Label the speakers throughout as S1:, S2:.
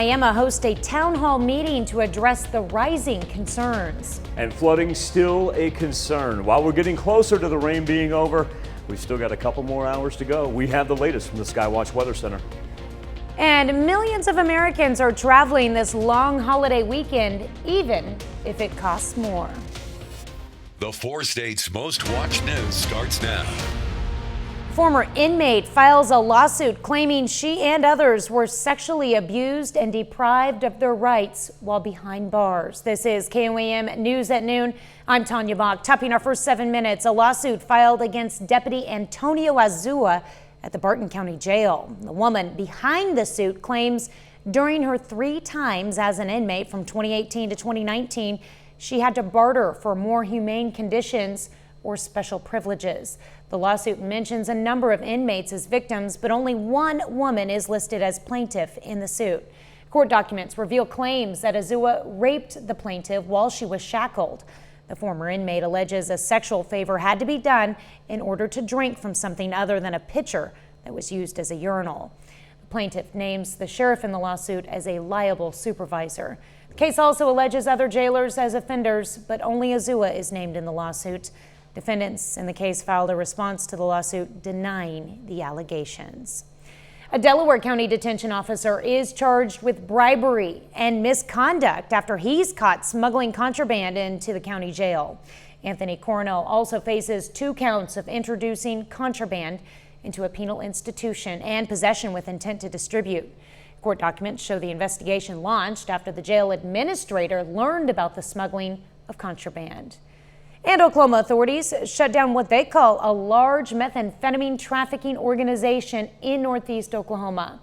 S1: Miami hosts a town hall meeting to address the rising concerns.
S2: And flooding still a concern. While we're getting closer to the rain being over, we've still got a couple more hours to go. We have the latest from the Skywatch Weather Center.
S1: And millions of Americans are traveling this long holiday weekend, even if it costs more.
S3: The 4 states' most watched news starts now.
S1: Former inmate files a lawsuit claiming she and others were sexually abused and deprived of their rights while behind bars. This is KOAM News at Noon. I'm Tanya Bach. Topping our first 7 minutes, a lawsuit filed against Deputy Antonio Azua at the Barton County Jail. The woman behind the suit claims during her 3 times as an inmate from 2018 to 2019, she had to barter for more humane conditions or special privileges. The lawsuit mentions a number of inmates as victims, but only one woman is listed as plaintiff in the suit. Court documents reveal claims that Azua raped the plaintiff while she was shackled. The former inmate alleges a sexual favor had to be done in order to drink from something other than a pitcher that was used as a urinal. The plaintiff names the sheriff in the lawsuit as a liable supervisor. The case also alleges other jailers as offenders, but only Azua is named in the lawsuit. Defendants in the case filed a response to the lawsuit denying the allegations. A Delaware County detention officer is charged with bribery and misconduct after he's caught smuggling contraband into the county jail. Anthony Coronel also faces 2 counts of introducing contraband into a penal institution and possession with intent to distribute. Court documents show the investigation launched after the jail administrator learned about the smuggling of contraband. And Oklahoma authorities shut down what they call a large methamphetamine trafficking organization in northeast Oklahoma.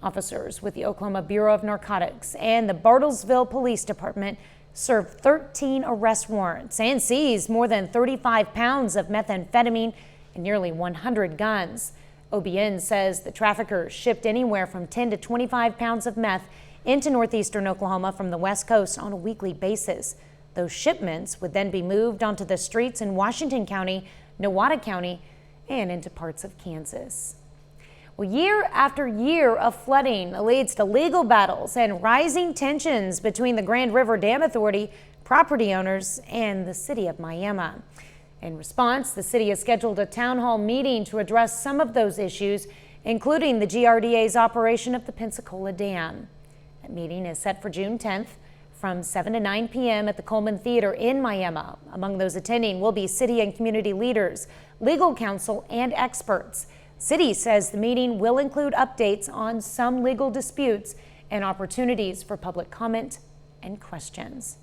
S1: Officers with the Oklahoma Bureau of Narcotics and the Bartlesville Police Department served 13 arrest warrants and seized more than 35 pounds of methamphetamine and nearly 100 guns. OBN says the traffickers shipped anywhere from 10 to 25 pounds of meth into northeastern Oklahoma from the West Coast on a weekly basis. Those shipments would then be moved onto the streets in Washington County, Nowata County, and into parts of Kansas. Well, year after year of flooding leads to legal battles and rising tensions between the Grand River Dam Authority, property owners, and the city of Miami. In response, the city has scheduled a town hall meeting to address some of those issues, including the GRDA's operation of the Pensacola Dam. That meeting is set for June 10th. From 7 to 9 p.m. at the Coleman Theater in Miami. Among those attending will be city and community leaders, legal counsel, and experts. City says the meeting will include updates on some legal disputes and opportunities for public comment and questions.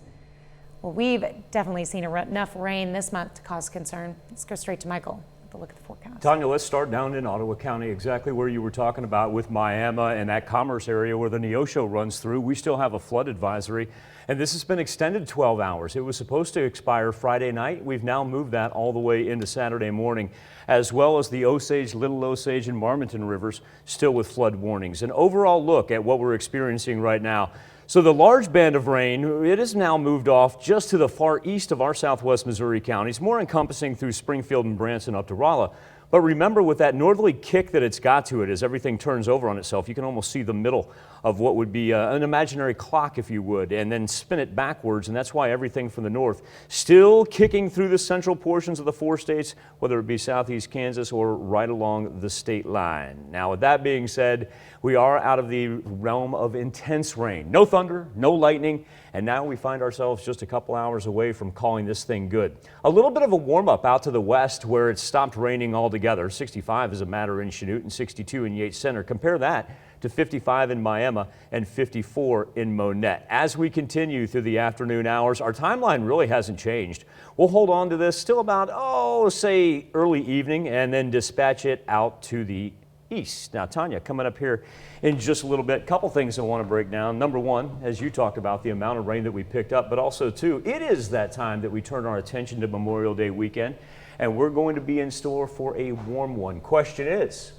S1: Well, we've definitely seen enough rain this month to cause concern. Let's go straight to Michael. Look at the forecast.
S2: Tanya, let's start down in Ottawa County, exactly where you were talking about with Miami and that commerce area where the Neosho runs through. We still have a flood advisory, and this has been extended 12 hours. It was supposed to expire Friday night. We've now moved that all the way into Saturday morning, as well as the Osage, Little Osage, and Marmonton rivers still with flood warnings. An overall look at what we're experiencing right now. So the large band of rain, it has now moved off just to the far east of our southwest Missouri counties, more encompassing through Springfield and Branson up to Rolla. But remember, with that northerly kick that it's got to it as everything turns over on itself, you can almost see the middle of what would be an imaginary clock, if you would, and then spin it backwards. And that's why everything from the north still kicking through the central portions of the 4 states, whether it be southeast Kansas or right along the state line. Now, with that being said, we are out of the realm of intense rain. No thunder, no lightning, and now we find ourselves just a couple hours away from calling this thing good. A little bit of a warm-up out to the west where it stopped raining altogether. 65 is a matter in Chanute and 62 in Yates Center. Compare that to 55 in Miami and 54 in Monette. As we continue through the afternoon hours, our timeline really hasn't changed. We'll hold on to this still about, say early evening, and then dispatch it out to the east. Now, Tanya, coming up here in just a little bit, couple things I want to break down. Number one, as you talked about, the amount of rain that we picked up, but also too, it is that time that we turn our attention to Memorial Day weekend, and we're going to be in store for a warm one. Question is,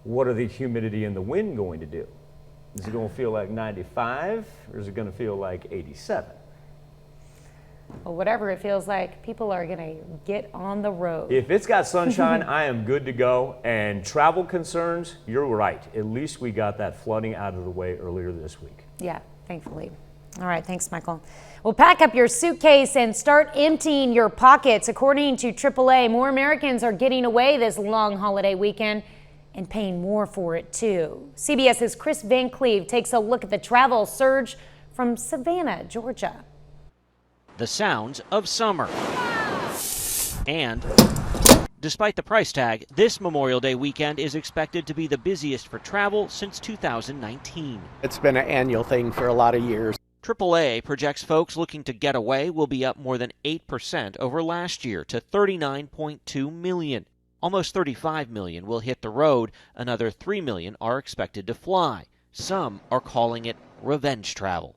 S2: what are the humidity and the wind going to do? Is it going to feel like 95 or is it going to feel like 87?
S1: Well, whatever it feels like, people are going to get on the road.
S2: If it's got sunshine, I am good to go. And travel concerns, you're right. At least we got that flooding out of the way earlier this week.
S1: Yeah, thankfully. All right, thanks, Michael. Well, pack up your suitcase and start emptying your pockets. According to AAA, more Americans are getting away this long holiday weekend and paying more for it, too. CBS's Chris Van Cleve takes a look at the travel surge from Savannah, Georgia.
S4: The sounds of summer. And despite the price tag, this Memorial Day weekend is expected to be the busiest for travel since 2019.
S5: It's been an annual thing for a lot of years.
S4: AAA projects folks looking to get away will be up more than 8% over last year to 39.2 million. Almost 35 million will hit the road. Another 3 million are expected to fly. Some are calling it revenge travel.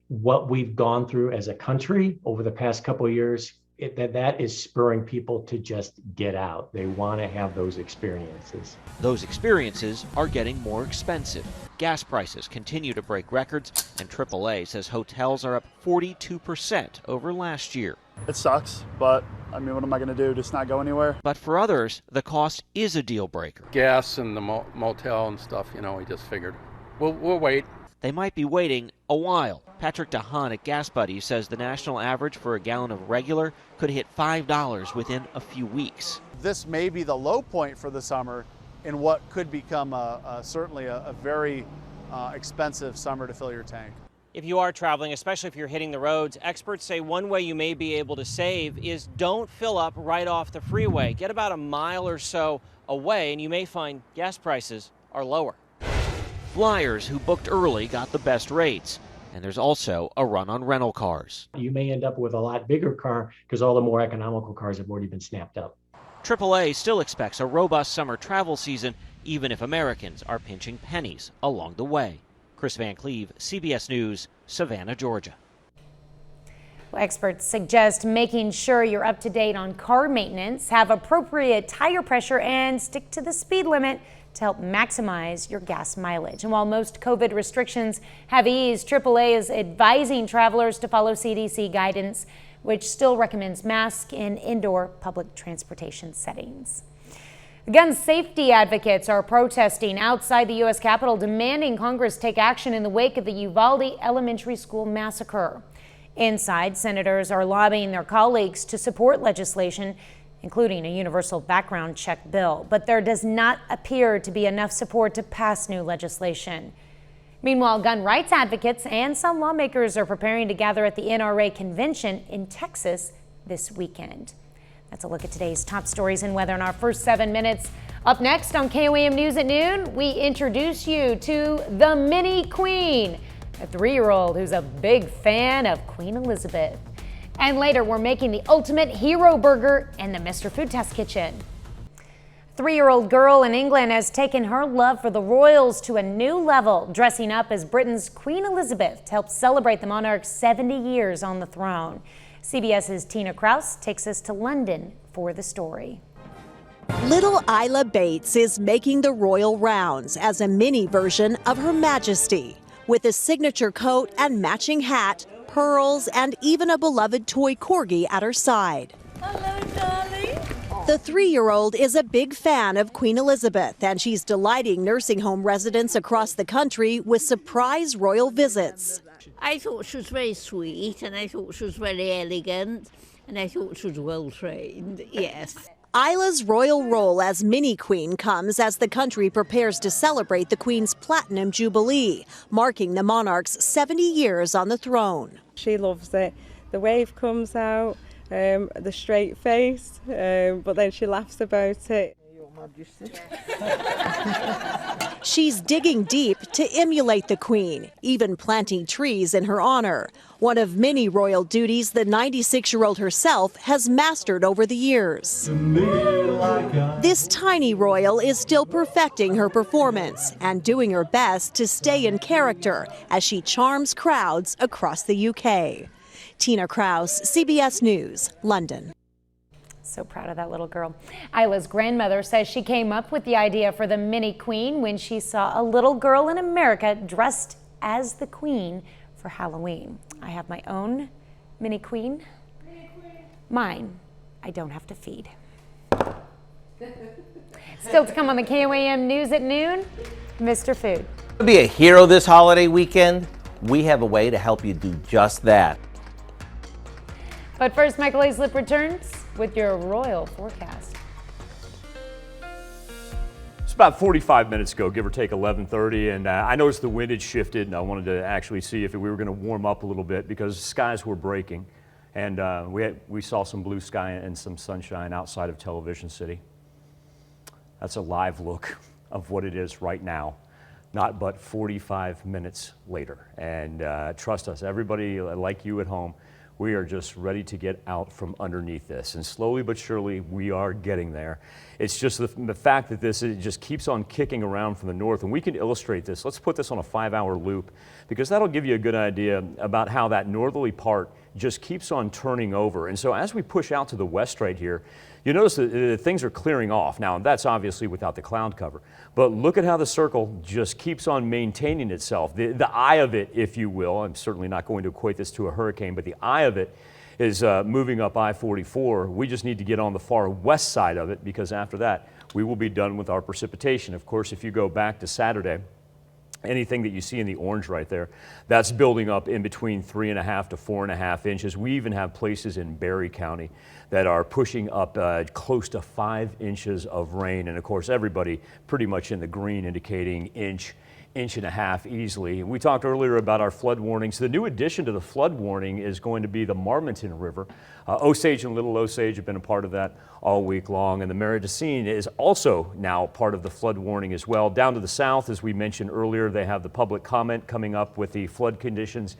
S6: What we've gone through as a country over the past couple of years, that is spurring people to just get out. They want to have those experiences.
S4: Those experiences are getting more expensive. Gas prices continue to break records, and AAA says hotels are up 42% over last year.
S7: It sucks, but I mean, what am I going to do? Just not go anywhere?
S4: But for others, the cost is a deal breaker.
S8: Gas and the motel and stuff, we just figured we'll wait.
S4: They might be waiting a while. Patrick DeHaan at Gas Buddy says the national average for a gallon of regular could hit $5 within a few weeks.
S7: This may be the low point for the summer in what could become certainly a very expensive summer to fill your tank.
S9: If you are traveling, especially if you're hitting the roads, experts say one way you may be able to save is don't fill up right off the freeway. Get about a mile or so away and you may find gas prices are lower.
S4: Flyers who booked early got the best rates. And there's also a run on rental cars.
S6: You may end up with a lot bigger car because all the more economical cars have already been snapped up.
S4: AAA still expects a robust summer travel season, even if Americans are pinching pennies along the way. Chris Van Cleve, CBS News, Savannah, Georgia.
S1: Well, experts suggest making sure you're up to date on car maintenance, have appropriate tire pressure, and stick to the speed limit to help maximize your gas mileage. And while most COVID restrictions have eased, AAA is advising travelers to follow CDC guidance, which still recommends masks in indoor public transportation settings. Gun safety advocates are protesting outside the U.S. Capitol, demanding Congress take action in the wake of the Uvalde Elementary School massacre. Inside, senators are lobbying their colleagues to support legislation, including a universal background check bill. But there does not appear to be enough support to pass new legislation. Meanwhile, gun rights advocates and some lawmakers are preparing to gather at the NRA convention in Texas this weekend. That's a look at today's top stories and weather in our first 7 minutes. Up next on KOAM News at noon, we introduce you to the Mini Queen, a 3-year-old who's a big fan of Queen Elizabeth. And later, we're making the ultimate hero burger in the Mr. Food Test Kitchen. A 3-year-old girl in England has taken her love for the royals to a new level, dressing up as Britain's Queen Elizabeth to help celebrate the monarch's 70 years on the throne. CBS's Tina Kraus takes us to London for the story.
S10: Little Isla Bates is making the royal rounds as a mini version of Her Majesty, with a signature coat and matching hat, pearls, and even a beloved toy corgi at her side.
S11: Hello, darling.
S10: The 3-year-old is a big fan of Queen Elizabeth, and she's delighting nursing home residents across the country with surprise royal visits.
S11: I thought she was very sweet, and I thought she was very elegant, and I thought she was well trained, yes.
S10: Isla's royal role as mini queen comes as the country prepares to celebrate the Queen's Platinum Jubilee, marking the monarch's 70 years on the throne.
S12: She loves it. The wave comes out, the straight face, but then she laughs about it.
S10: She's digging deep to emulate the Queen, even planting trees in her honor, one of many royal duties the 96-year-old herself has mastered over the years. This tiny royal is still perfecting her performance and doing her best to stay in character as she charms crowds across the UK. Tina Kraus, CBS News, London.
S1: So proud of that little girl. Isla's grandmother says she came up with the idea for the Mini Queen when she saw a little girl in America dressed as the Queen for Halloween. I have my own Mini Queen Mine, I don't have to feed. Still to come on the KOAM News at noon, Mr. Food.
S13: To be a hero this holiday weekend, we have a way to help you do just that.
S1: But first, Michael Aislip returns with your royal forecast.
S2: It's about 45 minutes ago, give or take 11:30, and I noticed the wind had shifted, and I wanted to actually see if we were going to warm up a little bit because skies were breaking, and we saw some blue sky and some sunshine outside of Television City. That's a live look of what it is right now, not but 45 minutes later. And trust us, everybody like you at home, we are just ready to get out from underneath this. And slowly but surely, we are getting there. It's just the fact that it just keeps on kicking around from the north. And we can illustrate this. Let's put this on a 5-hour loop, because that'll give you a good idea about how that northerly part just keeps on turning over. And so as we push out to the west right here, you notice that things are clearing off. Now, that's obviously without the cloud cover. But look at how the circle just keeps on maintaining itself. The eye of it, if you will, I'm certainly not going to equate this to a hurricane, but the eye of it is moving up I-44. We just need to get on the far west side of it, because after that, we will be done with our precipitation. Of course, if you go back to Saturday, anything that you see in the orange right there, that's building up in between 3.5 to 4.5 inches. We even have places in Berry County that are pushing up close to 5 inches of rain. And of course, everybody pretty much in the green, indicating inch and a half easily. We talked earlier about our flood warnings. The new addition to the flood warning is going to be the Marmonton River. Osage and Little Osage have been a part of that all week long, and the Maridicine is also now part of the flood warning as well. Down to the south, as we mentioned earlier, they have the public comment coming up with the flood conditions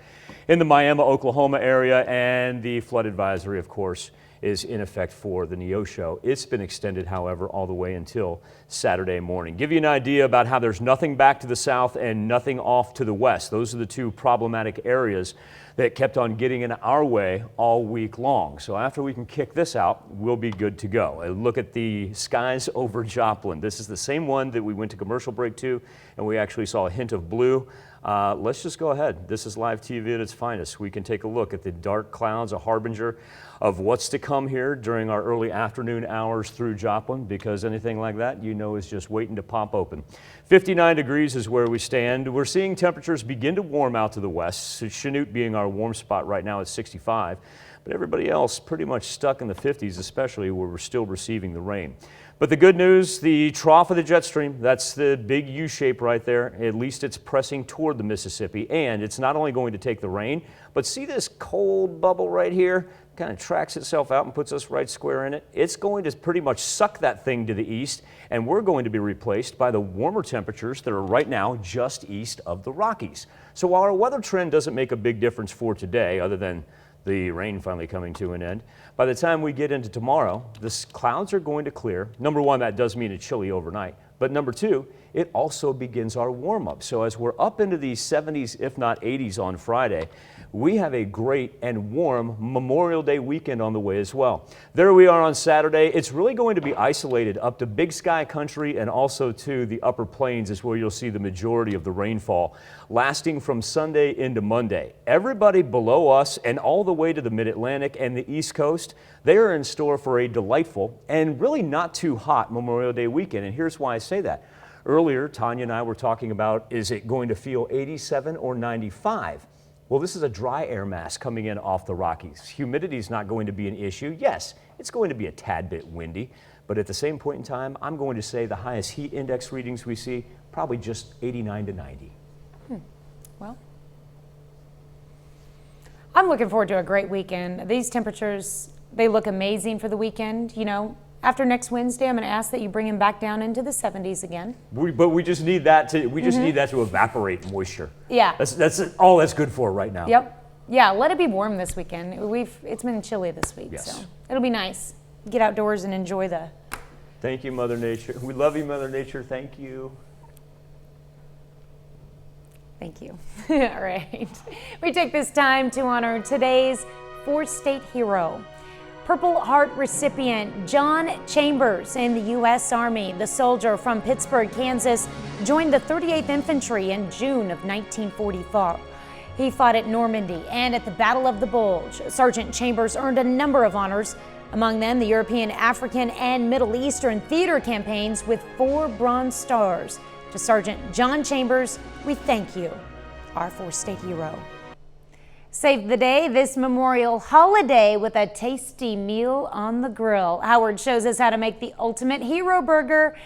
S2: in the Miami, Oklahoma area, and the flood advisory, of course, is in effect for the Neosho. It's been extended, however, all the way until Saturday morning. Give you an idea about how there's nothing back to the south and nothing off to the west. Those are the two problematic areas that kept on getting in our way all week long. So after we can kick this out, we'll be good to go. Look at the skies over Joplin. This is the same one that we went to commercial break to, and we actually saw a hint of blue. Let's just go ahead. This is live TV at its finest. We can take a look at the dark clouds, a harbinger of what's to come here during our early afternoon hours through Joplin, because anything like that, you know, is just waiting to pop open. 59 degrees is where we stand. We're seeing temperatures begin to warm out to the west. Chanute being our warm spot right now at 65, but everybody else pretty much stuck in the 50s, especially where we're still receiving the rain. But the good news, the trough of the jet stream, that's the big U shape right there. At least it's pressing toward the Mississippi, and it's not only going to take the rain, but see this cold bubble right here? Kind of tracks itself out and puts us right square in it. It's going to pretty much suck that thing to the east, and we're going to be replaced by the warmer temperatures that are right now just east of the Rockies. So while our weather trend doesn't make a big difference for today, other than the rain finally coming to an end, by the time we get into tomorrow, the clouds are going to clear. Number one, that does mean it's chilly overnight. But number two, it also begins our warm-up. So as we're up into the 70s, if not 80s on Friday, we have a great and warm Memorial Day weekend on the way as well. There we are on Saturday. It's really going to be isolated up to Big Sky Country and also to the upper plains is where you'll see the majority of the rainfall, lasting from Sunday into Monday. Everybody below us and all the way to the Mid-Atlantic and the East Coast, they are in store for a delightful and really not too hot Memorial Day weekend. And here's why I say that. Earlier, Tanya and I were talking about, is it going to feel 87 or 95? Well, this is a dry air mass coming in off the Rockies. Humidity is not going to be an issue. Yes, it's going to be a tad bit windy, but at the same point in time, I'm going to say the highest heat index readings we see, probably just 89 to 90.
S1: Well, I'm looking forward to a great weekend. These temperatures, they look amazing for the weekend. You know, after next Wednesday, I'm going to ask that you bring them back down into the 70s again.
S2: But we just need that to need that to evaporate moisture.
S1: Yeah.
S2: That's all that's good for right now.
S1: Yep. Yeah, let it be warm this weekend. It's been chilly this week,
S2: yes.
S1: So it'll be nice. Get outdoors and enjoy the.
S2: Thank you, Mother Nature. We love you, Mother Nature. Thank you.
S1: Thank you. All right. We take this time to honor today's four-state hero. Purple Heart recipient John Chambers in the U.S. Army. The soldier from Pittsburgh, Kansas, joined the 38th Infantry in June of 1944. He fought at Normandy and at the Battle of the Bulge. Sergeant Chambers earned a number of honors, among them the European, African, and Middle Eastern theater campaigns with 4 Bronze Stars. To Sergeant John Chambers, we thank you, our 4-state hero. Save the day this Memorial holiday with a tasty meal on the grill. Howard shows us how to make the ultimate hero burger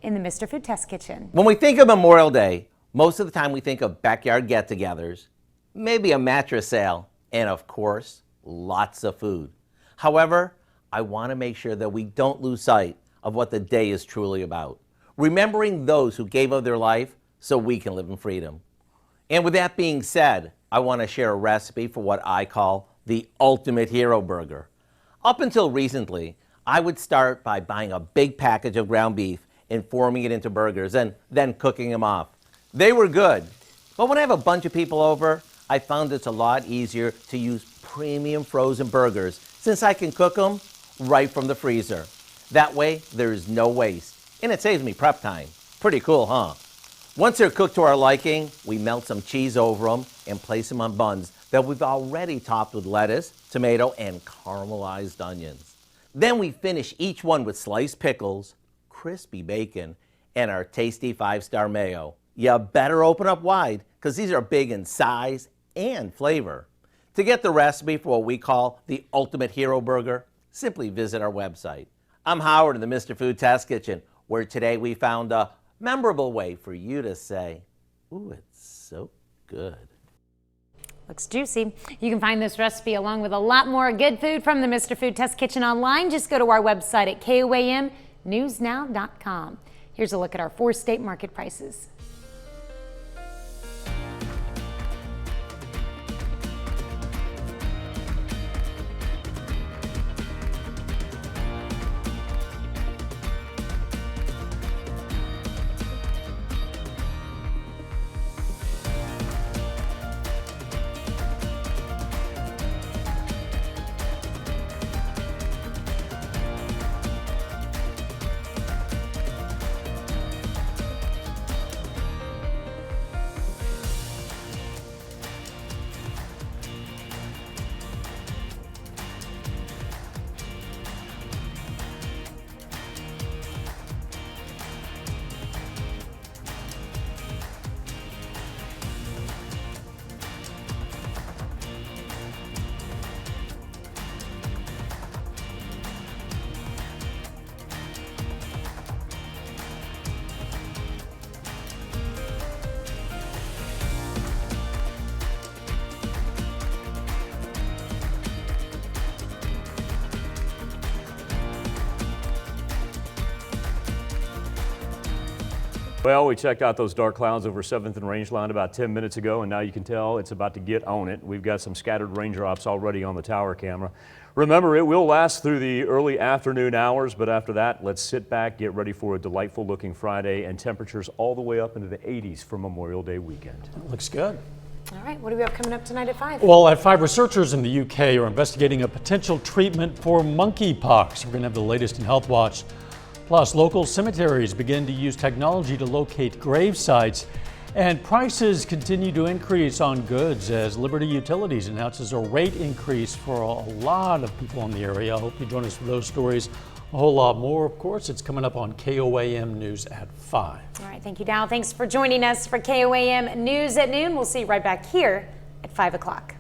S1: in the Mr. Food Test Kitchen.
S13: When we think of Memorial Day, most of the time we think of backyard get-togethers, maybe a mattress sale, and of course, lots of food. However, I want to make sure that we don't lose sight of what the day is truly about. Remembering those who gave of their life so we can live in freedom. And with that being said, I want to share a recipe for what I call the ultimate hero burger. Up until recently, I would start by buying a big package of ground beef and forming it into burgers and then cooking them off. They were good, but when I have a bunch of people over, I found it's a lot easier to use premium frozen burgers since I can cook them right from the freezer. That way, there's no waste, and it saves me prep time. Pretty cool, huh? Once they're cooked to our liking, we melt some cheese over them and place them on buns that we've already topped with lettuce, tomato, and caramelized onions. Then we finish each one with sliced pickles, crispy bacon, and our tasty 5-star mayo. You better open up wide because these are big in size and flavor. To get the recipe for what we call the ultimate hero burger, simply visit our website. I'm Howard in the Mr. Food Test Kitchen, where today we found a memorable way for you to say, ooh, it's so good.
S1: Looks juicy. You can find this recipe along with a lot more good food from the Mr. Food Test Kitchen online. Just go to our website at koamnewsnow.com. Here's a look at our 4-state market prices.
S2: Well, we checked out those dark clouds over 7th and Rangeline about 10 minutes ago, and now you can tell it's about to get on it. We've got some scattered raindrops already on the tower camera. Remember, it will last through the early afternoon hours, but after that, let's sit back, get ready for a delightful looking Friday, and temperatures all the way up into the 80s for Memorial Day weekend.
S14: Looks good.
S1: All right, what do we have coming up tonight at 5?
S14: Well, at 5, researchers in the UK are investigating a potential treatment for monkeypox. We're going to have the latest in Health Watch. Plus, local cemeteries begin to use technology to locate grave sites, and prices continue to increase on goods as Liberty Utilities announces a rate increase for a lot of people in the area. I hope you join us for those stories. A whole lot more, of course. It's coming up on KOAM News at 5.
S1: All right, thank you, Dow. Thanks for joining us for KOAM News at noon. We'll see you right back here at 5 o'clock.